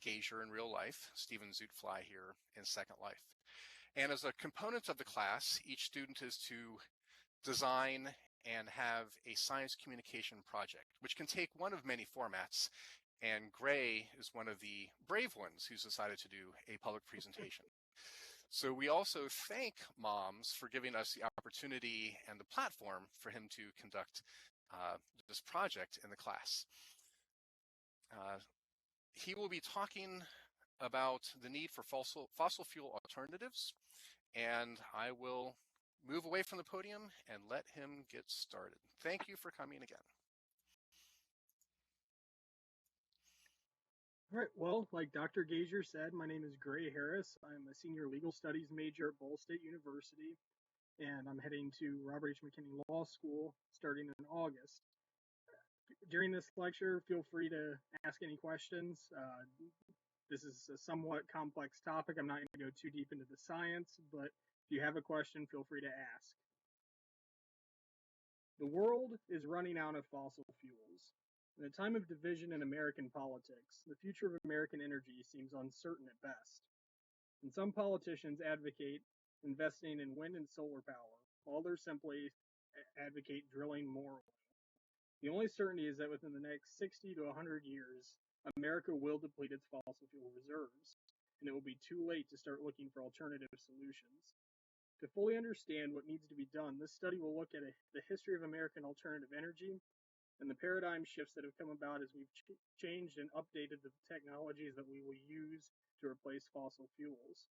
Gazier in real life, Steven Zootfly here in Second Life. And as a component of the class, each student is to design and have a science communication project, which can take one of many formats. And Gray is one of the brave ones who's decided to do a public presentation. So we also thank Moms for giving us the opportunity and the platform for him to conduct this project in the class. He will be talking about the need for fossil fuel alternatives, and I will move away from the podium and let him get started. Thank you for coming again. All right, well, like Dr. Gazier said, my name is Gray Harris. I'm a senior legal studies major at Ball State University, and I'm heading to Robert H. McKinney Law School starting in August. During this lecture, feel free to ask any questions. This is a somewhat complex topic. I'm not going to go too deep into the science, but if you have a question, feel free to ask. The world is running out of fossil fuels. In a time of division in American politics, the future of American energy seems uncertain at best. And some politicians advocate investing in wind and solar power, while others simply advocate drilling more oil. The only certainty is that within the next 60 to 100 years, America will deplete its fossil fuel reserves, and it will be too late to start looking for alternative solutions. To fully understand what needs to be done, this study will look at the history of American alternative energy and the paradigm shifts that have come about as we've changed and updated the technologies that we will use to replace fossil fuels.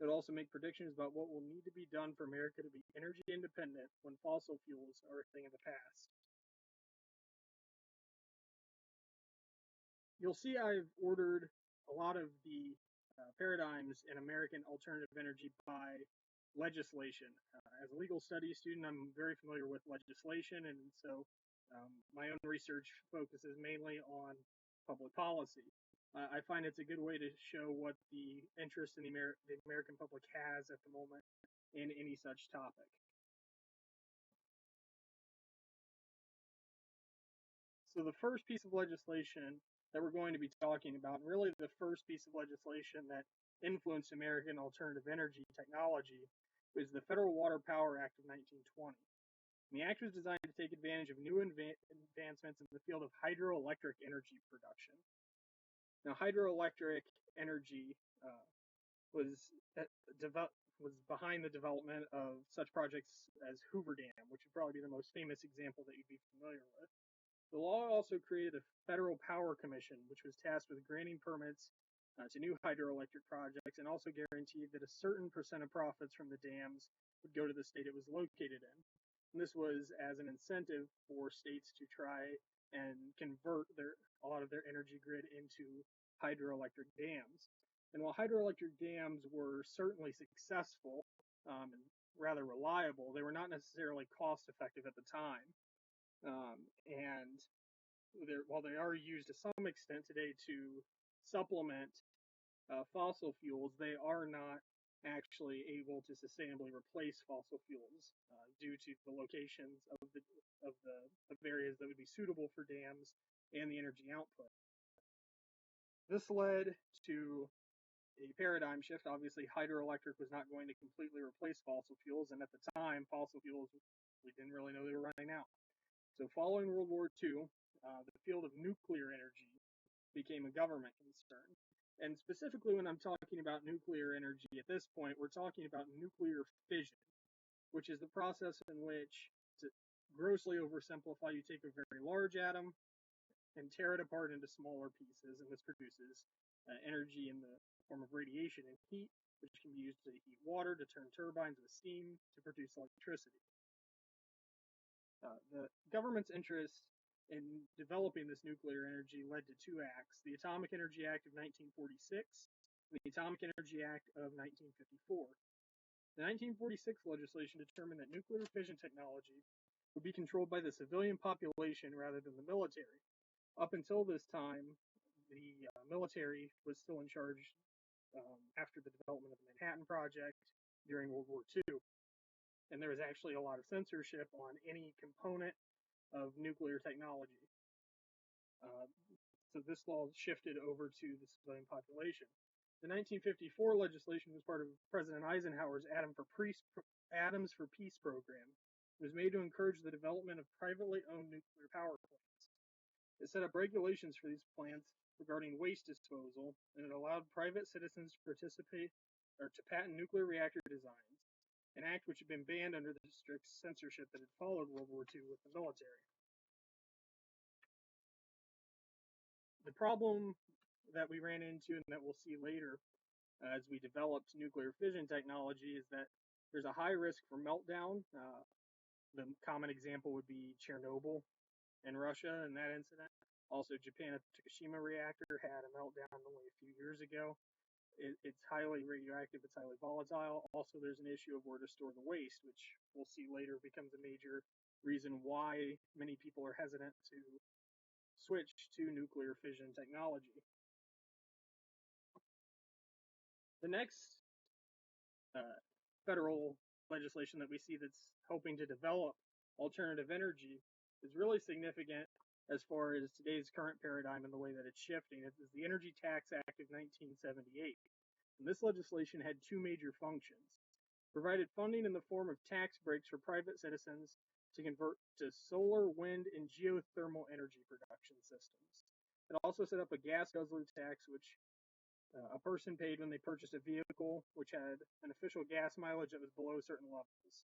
It'll also make predictions about what will need to be done for America to be energy independent when fossil fuels are a thing of the past. You'll see I've ordered a lot of the paradigms in American alternative energy by legislation. As a legal studies student, I'm very familiar with legislation, and so my own research focuses mainly on public policy. I find it's a good way to show what the interest in the American public has at the moment in any such topic. So the first piece of legislation that we're going to be talking about, and really the first piece of legislation that influenced American alternative energy technology, was the Federal Water Power Act of 1920. And the act was designed to take advantage of new advancements in the field of hydroelectric energy production. Now, hydroelectric energy was behind the development of such projects as Hoover Dam, which would probably be the most famous example that you'd be familiar with. The law also created a Federal Power Commission, which was tasked with granting permits to new hydroelectric projects and also guaranteed that a certain percent of profits from the dams would go to the state it was located in. And this was as an incentive for states to try and convert a lot of their energy grid into hydroelectric dams. And while hydroelectric dams were certainly successful and rather reliable, they were not necessarily cost effective at the time. And while they are used to some extent today to supplement fossil fuels, they are not actually able to sustainably replace fossil fuels due to the locations of the areas that would be suitable for dams and the energy output. This led to a paradigm shift. Obviously, hydroelectric was not going to completely replace fossil fuels, and at the time, fossil fuels, we didn't really know they were running out. So following World War II, the field of nuclear energy became a government concern. And specifically when I'm talking about nuclear energy at this point, we're talking about nuclear fission, which is the process in which, to grossly oversimplify, you take a very large atom and tear it apart into smaller pieces, and this produces energy in the form of radiation and heat, which can be used to heat water, to turn turbines with steam, to produce electricity. The government's interest in developing this nuclear energy led to two acts: the Atomic Energy Act of 1946 and the Atomic Energy Act of 1954. The 1946 legislation determined that nuclear fission technology would be controlled by the civilian population rather than the military. Up until this time, the military was still in charge after the development of the Manhattan Project during World War II. And there was actually a lot of censorship on any component of nuclear technology. so this law shifted over to the civilian population. The 1954 legislation was part of President Eisenhower's Atoms for Peace program. It was made to encourage the development of privately owned nuclear power plants. It set up regulations for these plants regarding waste disposal, and it allowed private citizens to participate or to patent nuclear reactor designs, an act which had been banned under the strict censorship that had followed World War II with the military. The problem that we ran into and that we'll see later as we developed nuclear fission technology is that there's a high risk for meltdown. The common example would be Chernobyl in Russia and that incident. Also, Japan at the Fukushima reactor had a meltdown only a few years ago. It's highly radioactive, it's highly volatile. Also, there's an issue of where to store the waste, which we'll see later becomes a major reason why many people are hesitant to switch to nuclear fission technology. The next federal legislation that we see that's hoping to develop alternative energy is really significant as far as today's current paradigm and the way that it's shifting. It is the Energy Tax Act of 1978. And this legislation had two major functions. Provided funding in the form of tax breaks for private citizens to convert to solar, wind, and geothermal energy production systems. It also set up a gas guzzler tax, which a person paid when they purchased a vehicle which had an official gas mileage that was below certain levels.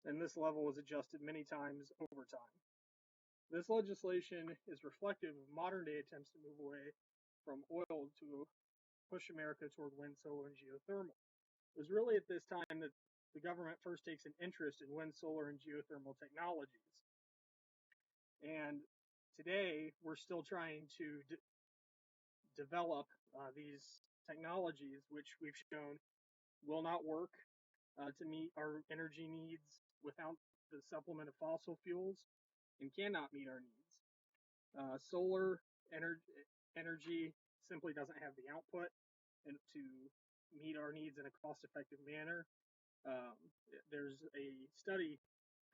And this level was adjusted many times over time. This legislation is reflective of modern-day attempts to move away from oil to push America toward wind, solar, and geothermal. It was really at this time that the government first takes an interest in wind, solar, and geothermal technologies. And today, we're still trying to develop these technologies, which we've shown will not work to meet our energy needs without the supplement of fossil fuels and cannot meet our needs. Solar energy simply doesn't have the output and to meet our needs in a cost-effective manner. There's a study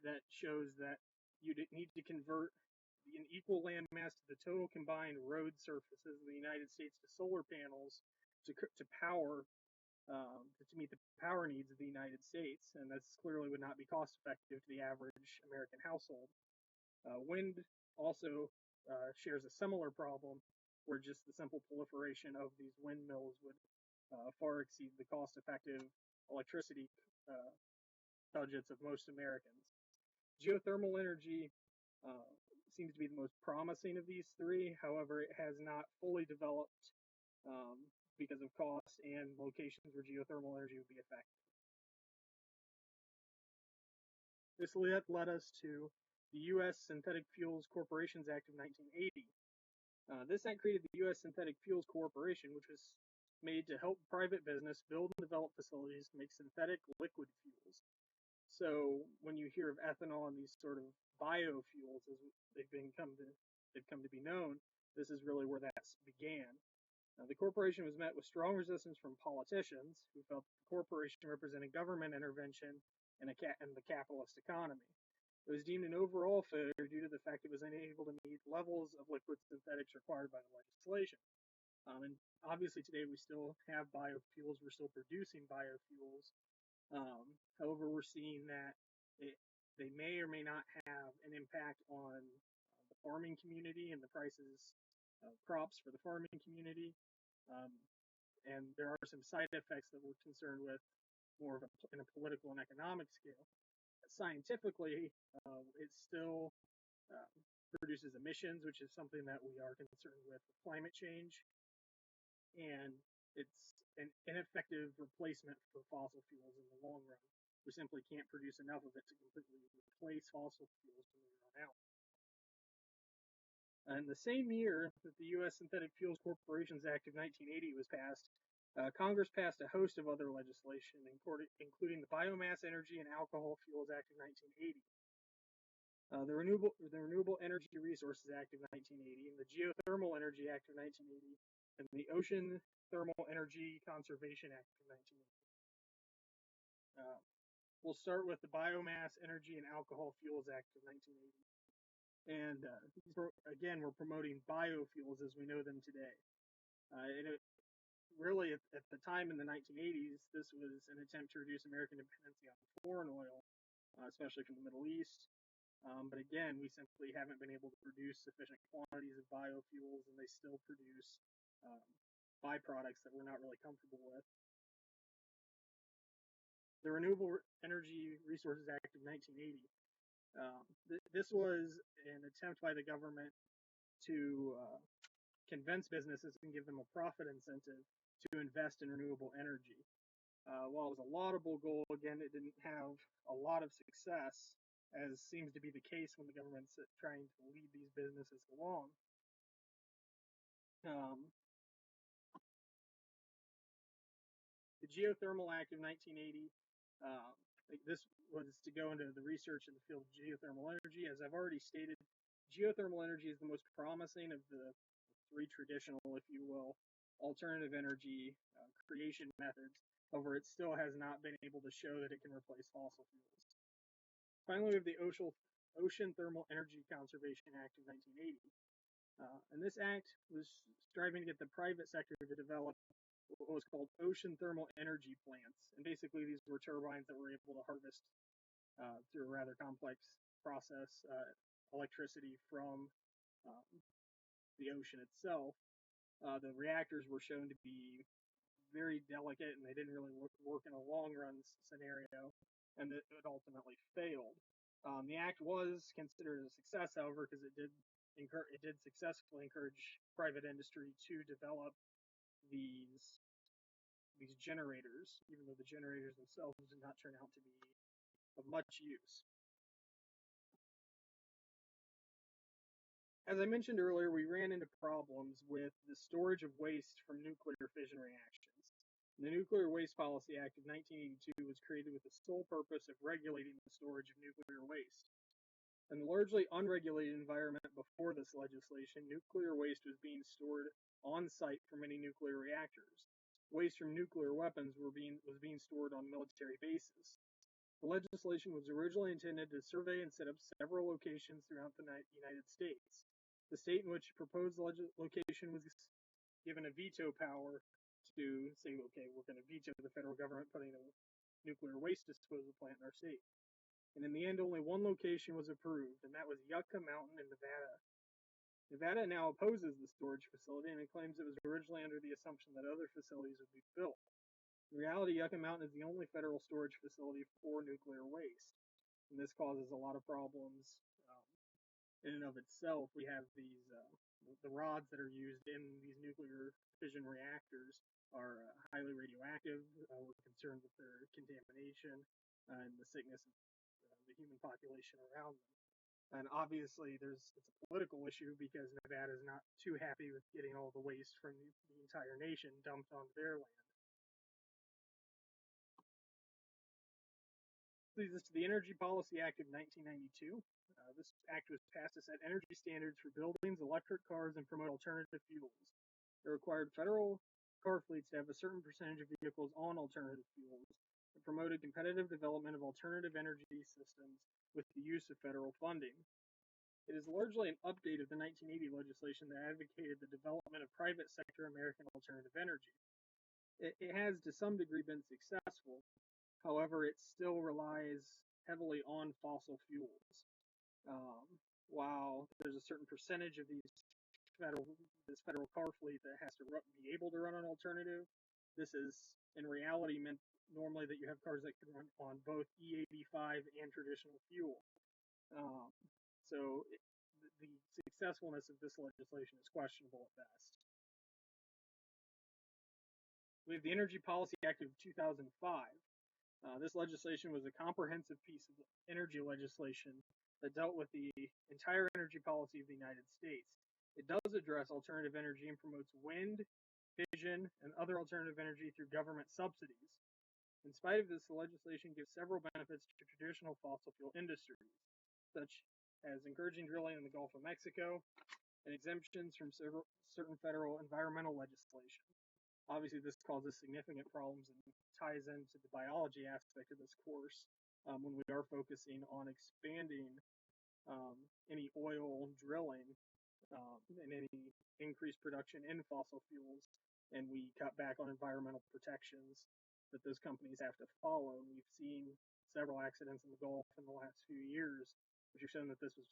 that shows that you need to convert an equal land mass to the total combined road surfaces of the United States to solar panels to power to meet the power needs of the United States, and that clearly would not be cost effective to the average American household. Wind also shares a similar problem, where just the simple proliferation of these windmills would far exceed the cost effective electricity budgets of most Americans. Geothermal energy seems to be the most promising of these three. However, it has not fully developed because of cost and locations where geothermal energy would be effective. This led us to the U.S. Synthetic Fuels Corporations Act of 1980. This act created the U.S. Synthetic Fuels Corporation, which was made to help private business build and develop facilities to make synthetic liquid fuels. So when you hear of ethanol and these sort of biofuels, as they've come to be known, this is really where that began. The corporation was met with strong resistance from politicians who felt the corporation represented government intervention in the capitalist economy. It was deemed an overall failure due to the fact it was unable to meet levels of liquid synthetics required by the legislation. And obviously today we still have biofuels, we're still producing biofuels. However, we're seeing that they may or may not have an impact on the farming community and the prices of crops for the farming community. And there are some side effects that we're concerned with more of in a political and economic scale. Scientifically, it still produces emissions, which is something that we are concerned with climate change. And it's an ineffective replacement for fossil fuels in the long run. We simply can't produce enough of it to completely replace fossil fuels when we run out. In the same year that the U.S. Synthetic Fuels Corporations Act of 1980 was passed, Congress passed a host of other legislation, including the Biomass Energy and Alcohol Fuels Act of 1980, the Renewable Energy Resources Act of 1980, and the Geothermal Energy Act of 1980, and the Ocean Thermal Energy Conservation Act of 1980. We'll start with the Biomass Energy and Alcohol Fuels Act of 1980. And again, we're promoting biofuels as we know them today. And really, at the time in the 1980s, this was an attempt to reduce American dependency on foreign oil, especially from the Middle East. But again, we simply haven't been able to produce sufficient quantities of biofuels, and they still produce um, byproducts that we're not really comfortable with. The Renewable Energy Resources Act of 1980. This was an attempt by the government to convince businesses and give them a profit incentive to invest in renewable energy. While it was a laudable goal, again, it didn't have a lot of success, as seems to be the case when the government's trying to lead these businesses along. The Geothermal Act of 1980, this was to go into the research in the field of geothermal energy. As I've already stated, geothermal energy is the most promising of the three traditional, if you will, alternative energy creation methods. However, it still has not been able to show that it can replace fossil fuels. Finally, we have the Ocean Thermal Energy Conservation Act of 1980. And this act was striving to get the private sector to develop what was called ocean thermal energy plants. And basically, these were turbines that were able to harvest, through a rather complex process, electricity from the ocean itself. The reactors were shown to be very delicate, and they didn't really work in a long run scenario, and it ultimately failed. The act was considered a success, however, because it did successfully encourage private industry to develop these generators, even though the generators themselves did not turn out to be of much use. As I mentioned earlier, we ran into problems with the storage of waste from nuclear fission reactions. The Nuclear Waste Policy Act of 1982 was created with the sole purpose of regulating the storage of nuclear waste. In the largely unregulated environment before this legislation, nuclear waste was being stored on site for many nuclear reactors. Waste from nuclear weapons was being stored on military bases. The legislation was originally intended to survey and set up several locations throughout the United States. The state in which proposed location was given a veto power to say, okay, we're going to veto the federal government putting a nuclear waste disposal plant in our state. And in the end, only one location was approved, and that was Yucca Mountain in Nevada. Nevada now opposes the storage facility, and it claims it was originally under the assumption that other facilities would be built. In reality, Yucca Mountain is the only federal storage facility for nuclear waste, and this causes a lot of problems in and of itself. We have these the rods that are used in these nuclear fission reactors are highly radioactive. We're concerned with their contamination and the sickness of the human population around them. And obviously, it's a political issue because Nevada is not too happy with getting all the waste from the entire nation dumped onto their land. Leads us to the Energy Policy Act of 1992. This act was passed to set energy standards for buildings, electric cars, and promote alternative fuels. It required federal car fleets to have a certain percentage of vehicles on alternative fuels. It promoted competitive development of alternative energy systems with the use of federal funding. It is largely an update of the 1980 legislation that advocated the development of private sector American alternative energy. It has to some degree been successful. However, it still relies heavily on fossil fuels. While there's a certain percentage of this federal car fleet that has to be able to run an alternative, this is in reality meant normally that you have cars that can run on both E85 and traditional fuel. So the successfulness of this legislation is questionable at best. We have the Energy Policy Act of 2005. This legislation was a comprehensive piece of energy legislation that dealt with the entire energy policy of the United States. It does address alternative energy and promotes wind, fission, and other alternative energy through government subsidies. In spite of this, the legislation gives several benefits to traditional fossil fuel industries, such as encouraging drilling in the Gulf of Mexico and exemptions from certain federal environmental legislation. Obviously, this causes significant problems and ties into the biology aspect of this course when we are focusing on expanding any oil drilling and any increased production in fossil fuels, and we cut back on environmental protections that those companies have to follow. And we've seen several accidents in the Gulf in the last few years, which have shown that this was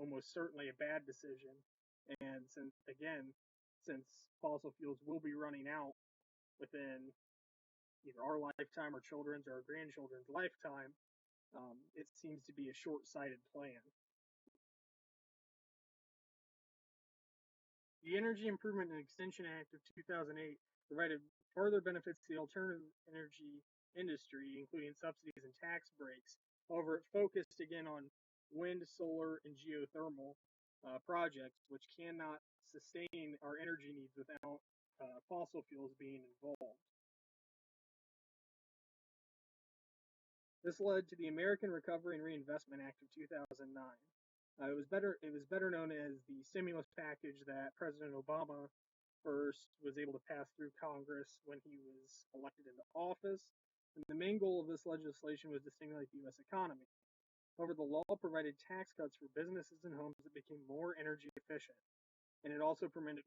almost certainly a bad decision. And since fossil fuels will be running out within either our lifetime or children's or our grandchildren's lifetime, it seems to be a short-sighted plan. The Energy Improvement and Extension Act of 2008 provided further benefits to the alternative energy industry, including subsidies and tax breaks. However, it focused again on wind, solar, and geothermal projects, which cannot sustain our energy needs without fossil fuels being involved. This led to the American Recovery and Reinvestment Act of 2009. It was better known as the stimulus package that President Obama first was able to pass through Congress when he was elected into office. And the main goal of this legislation was to stimulate the U.S. economy. However, the law provided tax cuts for businesses and homes that became more energy efficient, and it also promoted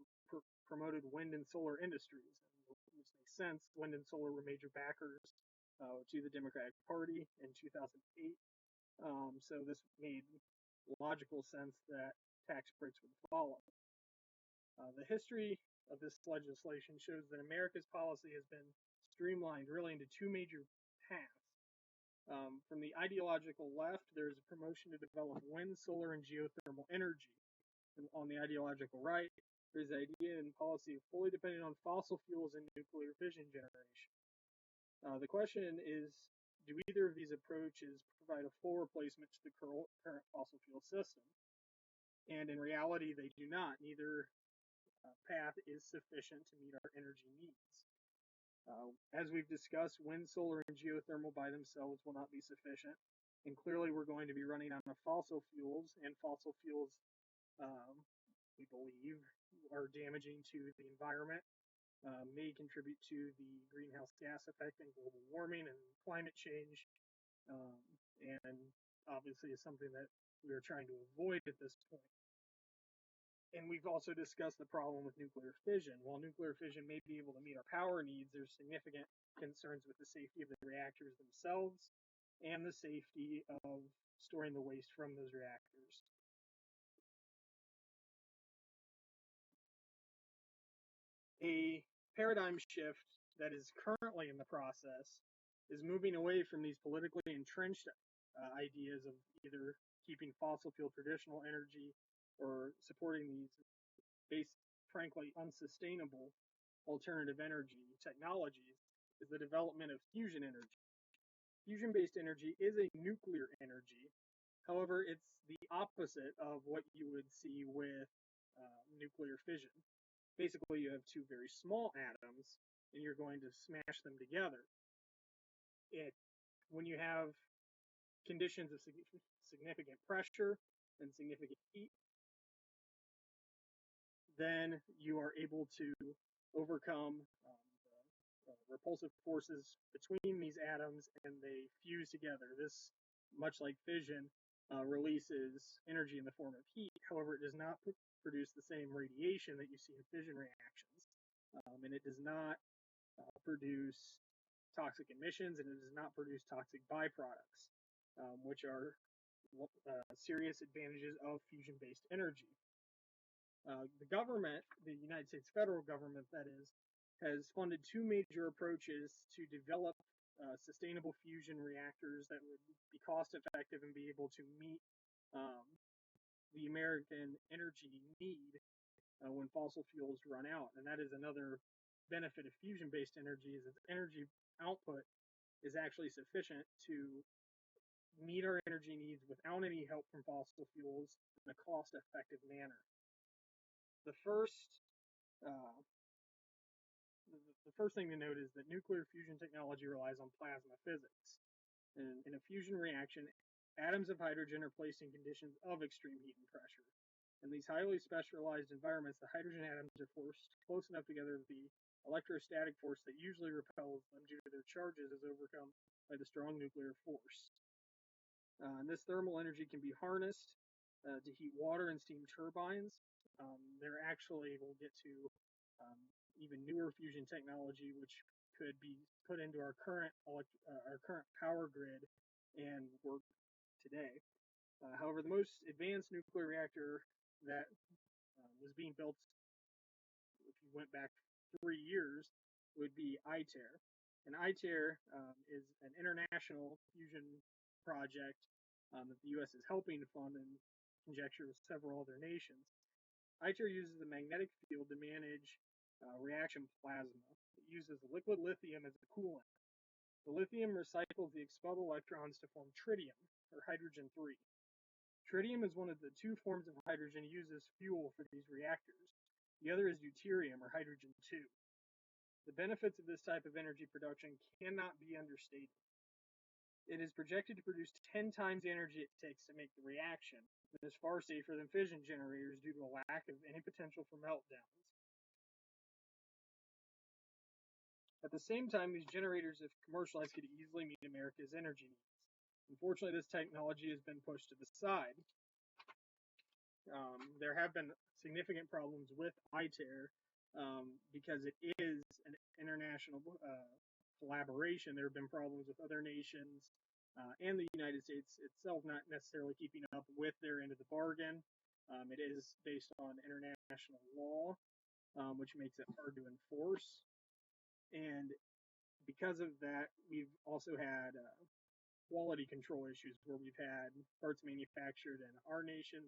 wind and solar industries, which makes sense. Wind and solar were major backers to the Democratic Party in 2008, so this made logical sense that tax breaks would follow. The history of this legislation shows that America's policy has been streamlined really into two major paths. From the ideological left, there's a promotion to develop wind, solar, and geothermal energy. And on the ideological right, there's the idea and policy of fully depending on fossil fuels and nuclear fission generation. The question is, do either of these approaches provide a full replacement to the current fossil fuel system? And in reality, they do not. Neither path is sufficient to meet our energy needs. As we've discussed, wind, solar, and geothermal by themselves will not be sufficient. And clearly, we're going to be running out of fossil fuels, and fossil fuels, we believe, are damaging to the environment. May contribute to the greenhouse gas effect and global warming and climate change, and obviously is something that we are trying to avoid at this point. And we've also discussed the problem with nuclear fission. While nuclear fission may be able to meet our power needs, there's significant concerns with the safety of the reactors themselves and the safety of storing the waste from those reactors. A paradigm shift that is currently in the process is moving away from these politically entrenched ideas of either keeping fossil fuel traditional energy or supporting these frankly unsustainable alternative energy technologies, is the development of fusion energy. Fusion-based energy is a nuclear energy. However, it's the opposite of what you would see with nuclear fission. Basically, you have two very small atoms, and you're going to smash them together. When you have conditions of significant pressure and significant heat, then you are able to overcome the repulsive forces between these atoms, and they fuse together. This, much like fission, releases energy in the form of heat. However, it does not produce the same radiation that you see in fission reactions, and it does not produce toxic emissions, and it does not produce toxic byproducts, which are serious advantages of fusion-based energy. The government, the United States federal government, that is, has funded two major approaches to develop sustainable fusion reactors that would be cost-effective and be able to meet the American energy need when fossil fuels run out. And that is another benefit of fusion-based energy, is its energy output is actually sufficient to meet our energy needs without any help from fossil fuels in a cost-effective manner. The first thing to note is that nuclear fusion technology relies on plasma physics. In a fusion reaction, atoms of hydrogen are placed in conditions of extreme heat and pressure. In these highly specialized environments, the hydrogen atoms are forced close enough together that the electrostatic force that usually repels them due to their charges is overcome by the strong nuclear force. And this thermal energy can be harnessed to heat water and steam turbines. There actually, we'll get to even newer fusion technology, which could be put into our current power grid and work today. However, the most advanced nuclear reactor that was being built, if you went back 3 years, would be ITER. And ITER is an international fusion project that the U.S. is helping to fund in conjecture with several other nations. ITER uses the magnetic field to manage reaction plasma. It uses liquid lithium as a coolant. The lithium recycles the expelled electrons to form tritium, or hydrogen-3. Tritium is one of the 2 forms of hydrogen used as fuel for these reactors. The other is deuterium, or hydrogen-2. The benefits of this type of energy production cannot be understated. It is projected to produce 10 times the energy it takes to make the reaction, and is far safer than fission generators due to a lack of any potential for meltdowns. At the same time, these generators, if commercialized, could easily meet America's energy needs. Unfortunately, this technology has been pushed to the side. There have been significant problems with ITER because it is an international collaboration. There have been problems with other nations and the United States itself not necessarily keeping up with their end of the bargain. It is based on international law, which makes it hard to enforce. And because of that, we've also had quality control issues where we've had parts manufactured in our nation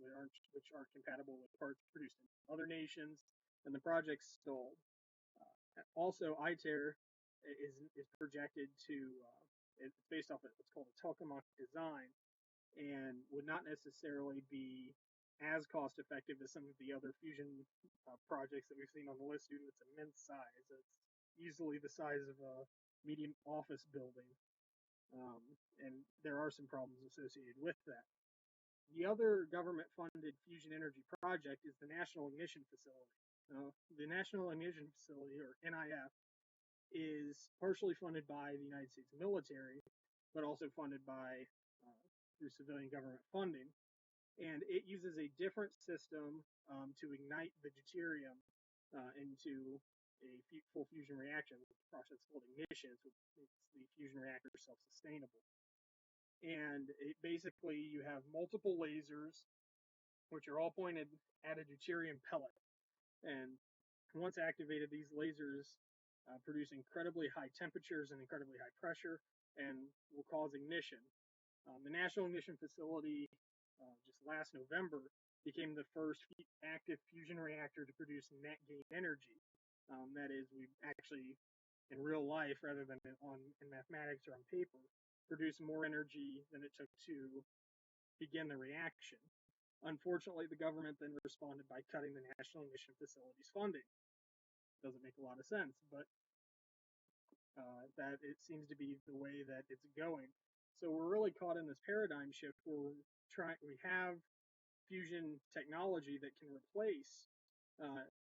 which aren't compatible with parts produced in other nations, and the project's stalled. Also, ITER is projected to, it's based off of what's called a tokamak design, and would not necessarily be as cost effective as some of the other fusion projects that we've seen on the list due to its immense size. It's easily the size of a medium office building. And there are some problems associated with that. The other government-funded fusion energy project is the National Ignition Facility. The National Ignition Facility, or NIF, is partially funded by the United States military, but also funded by through civilian government funding. And it uses a different system to ignite the deuterium into a full fusion reaction. The process called ignition, so it makes the fusion reactor self-sustainable. And it basically, you have multiple lasers, which are all pointed at a deuterium pellet. And once activated, these lasers produce incredibly high temperatures and incredibly high pressure and will cause ignition. The National Ignition Facility, just last November, became the first active fusion reactor to produce net gain energy. That is, we actually, in real life, rather than in mathematics or on paper, produce more energy than it took to begin the reaction. Unfortunately, the government then responded by cutting the National Ignition Facility's funding. Doesn't make a lot of sense, but that it seems to be the way that it's going. So we're really caught in this paradigm shift where we have fusion technology that can replace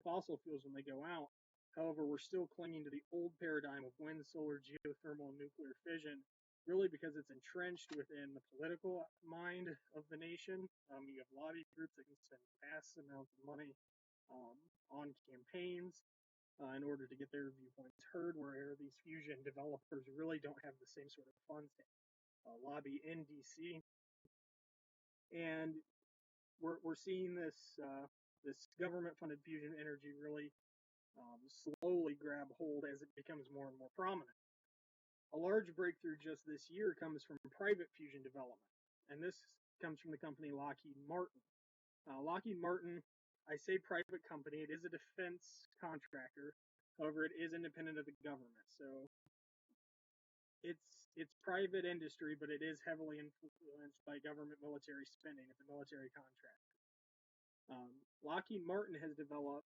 fossil fuels when they go out. However, we're still clinging to the old paradigm of wind, solar, geothermal, and nuclear fission, really because it's entrenched within the political mind of the nation. You have lobby groups that can spend vast amounts of money on campaigns in order to get their viewpoints heard, where these fusion developers really don't have the same sort of funds to lobby in DC. And we're seeing this government-funded fusion energy really slowly grab hold as it becomes more and more prominent. A large breakthrough just this year comes from private fusion development, and this comes from the company Lockheed Martin. Lockheed Martin, I say private company, it is a defense contractor. However, it is independent of the government, so it's private industry, but it is heavily influenced by government military spending. It's a military contractor. Lockheed Martin has developed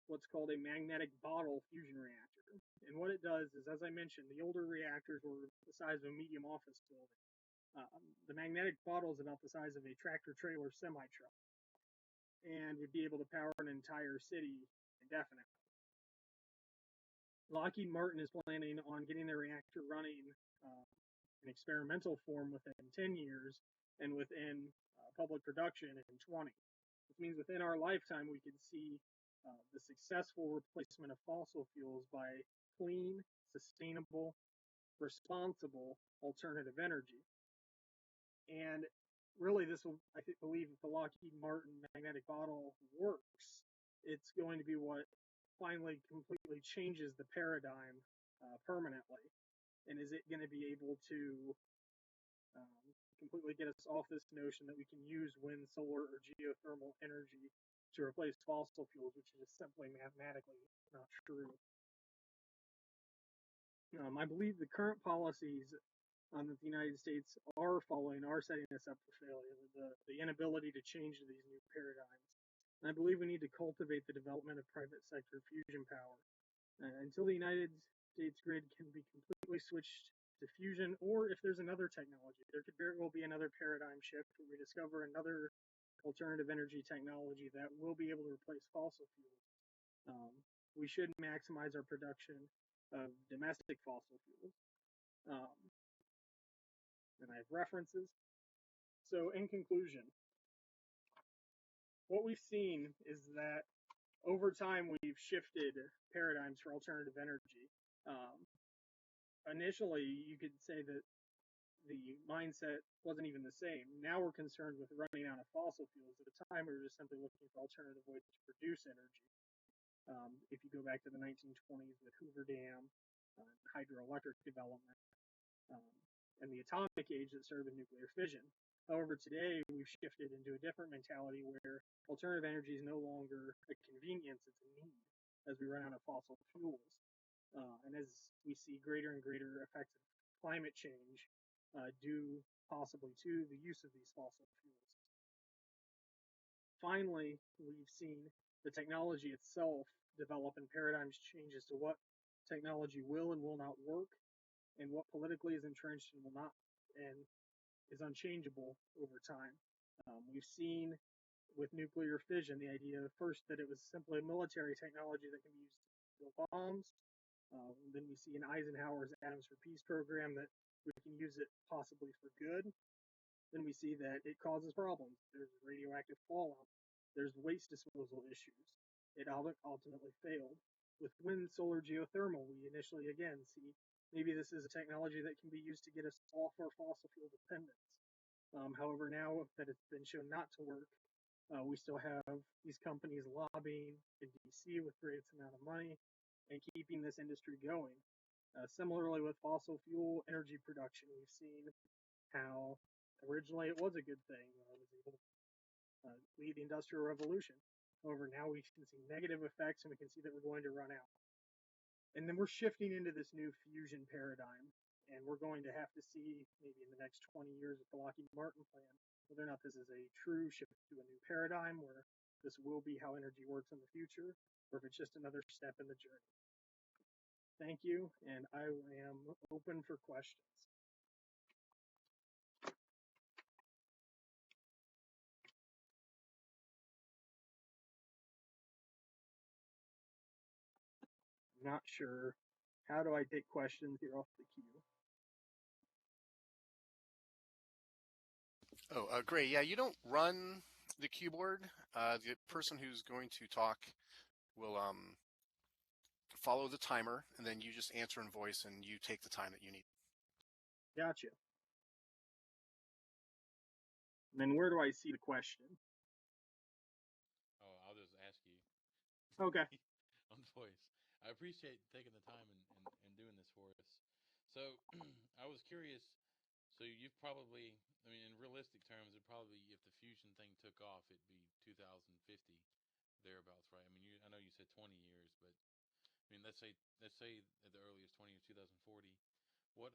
what's called a magnetic bottle fusion reactor. And what it does is, as I mentioned, the older reactors were the size of a medium office building. The magnetic bottle is about the size of a tractor-trailer semi-truck and would be able to power an entire city indefinitely. Lockheed Martin is planning on getting their reactor running in experimental form within 10 years and within public production in 20, which means within our lifetime we could see the successful replacement of fossil fuels by clean, sustainable, responsible alternative energy. And really, this will, I believe, if the Lockheed Martin magnetic bottle works, it's going to be what finally completely changes the paradigm permanently. And is it going to be able to completely get us off this notion that we can use wind, solar, or geothermal energy to replace fossil fuels, which is just simply mathematically not true? I believe the current policies that the United States are following are setting us up for failure, the inability to change these new paradigms. And I believe we need to cultivate the development of private sector fusion power. Until the United States grid can be completely switched to fusion, or if there's another technology, there could very well be another paradigm shift where we discover another alternative energy technology that will be able to replace fossil fuels. We should maximize our production of domestic fossil fuels. And I have references. So in conclusion, what we've seen is that over time we've shifted paradigms for alternative energy. Initially, you could say that the mindset wasn't even the same. Now we're concerned with running out of fossil fuels. At the time, we were just simply looking for alternative ways to produce energy. If you go back to the 1920s with Hoover Dam, hydroelectric development, and the atomic age that started with nuclear fission. However, today we've shifted into a different mentality where alternative energy is no longer a convenience, it's a need as we run out of fossil fuels. And as we see greater and greater effects of climate change due possibly to the use of these fossil fuels. Finally, we've seen the technology itself develop and paradigms change as to what technology will and will not work, and what politically is entrenched and will not, and is unchangeable over time. We've seen with nuclear fission the idea first that it was simply a military technology that can be used to build bombs. Then we see in Eisenhower's Atoms for Peace program that we can use it possibly for good. Then we see that it causes problems. There's radioactive fallout. There's waste disposal issues. It ultimately failed. With wind, solar, geothermal, we initially again see maybe this is a technology that can be used to get us off our fossil fuel dependence. However, now that it's been shown not to work, we still have these companies lobbying in DC with great amount of money and keeping this industry going. Similarly with fossil fuel energy production, we've seen how originally it was a good thing. It was able to lead the Industrial Revolution. However, now we can see negative effects and we can see that we're going to run out. And then we're shifting into this new fusion paradigm, and we're going to have to see maybe in the next 20 years with the Lockheed Martin plan whether or not this is a true shift to a new paradigm where this will be how energy works in the future, or if it's just another step in the journey. Thank you, and I am open for questions. I'm not sure. How do I take questions here off the queue? Oh, great. Yeah, you don't run the keyboard. The person who's going to talk will follow the timer, and then you just answer in voice, and you take the time that you need. Gotcha. And then where do I see the question? Oh, I'll just ask you. Okay. On voice. I appreciate taking the time and doing this for us. So I was curious. So you've probably, I mean, in realistic terms, it probably, if the fusion thing took off, it'd be 2050 thereabouts, right? I mean, I know you said 20 years, but I mean, let's say at the earliest 20 years, 2040. What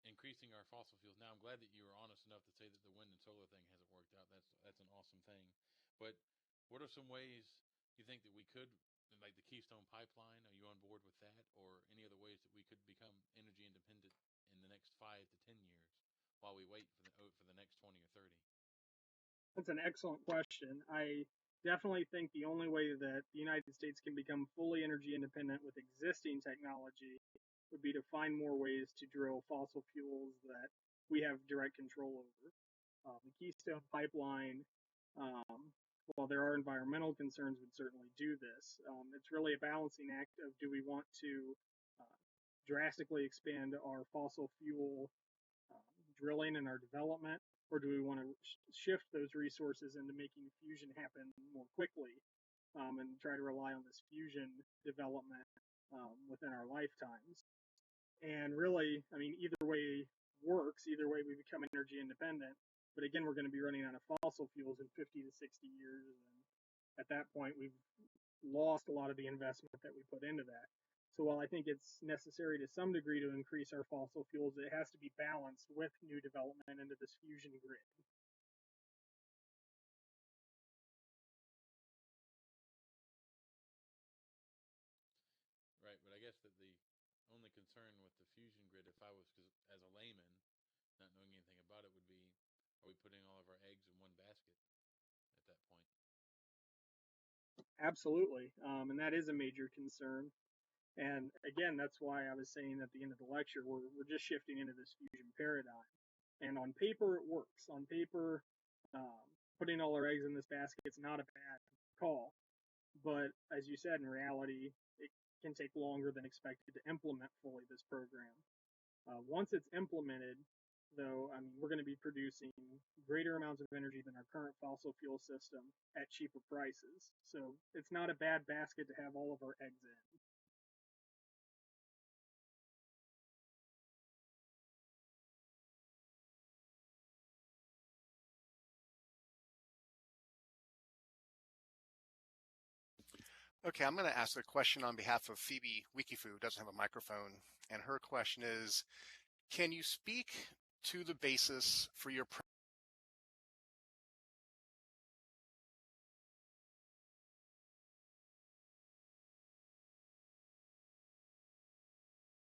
increasing our fossil fuels. Now, I'm glad that you were honest enough to say that the wind and solar thing hasn't worked out. That's an awesome thing. But what are some ways you think that we could, like the Keystone Pipeline? Are you on board with that, or any other ways that we could become energy independent in the next 5 to 10 years while we wait for the next 20 or 30? That's an excellent question. I definitely think the only way that the United States can become fully energy independent with existing technology would be to find more ways to drill fossil fuels that we have direct control over. The Keystone Pipeline, while there are environmental concerns, would certainly do this. It's really a balancing act of, do we want to drastically expand our fossil fuel drilling and our development, or do we want to shift those resources into making fusion happen more quickly, and try to rely on this fusion development within our lifetimes? And really, I mean, either way works. Either way, we become energy independent. But again, we're going to be running out of fossil fuels in 50 to 60 years. And at that point, we've lost a lot of the investment that we put into that. So while I think it's necessary to some degree to increase our fossil fuels, it has to be balanced with new development into this fusion grid. Right, but I guess that the only concern with the fusion grid, if I was, because as a layman, not knowing anything about it, would be, are we putting all of our eggs in one basket at that point? Absolutely. And that is a major concern. And again, that's why I was saying at the end of the lecture, we're just shifting into this fusion paradigm. And on paper, it works. On paper, putting all our eggs in this basket is not a bad call. But as you said, in reality, it can take longer than expected to implement fully this program. Once it's implemented, though, I mean, we're going to be producing greater amounts of energy than our current fossil fuel system at cheaper prices. So it's not a bad basket to have all of our eggs in. Okay, I'm going to ask a question on behalf of Phoebe Wikifu, who doesn't have a microphone. And her question is, can you speak to the basis for your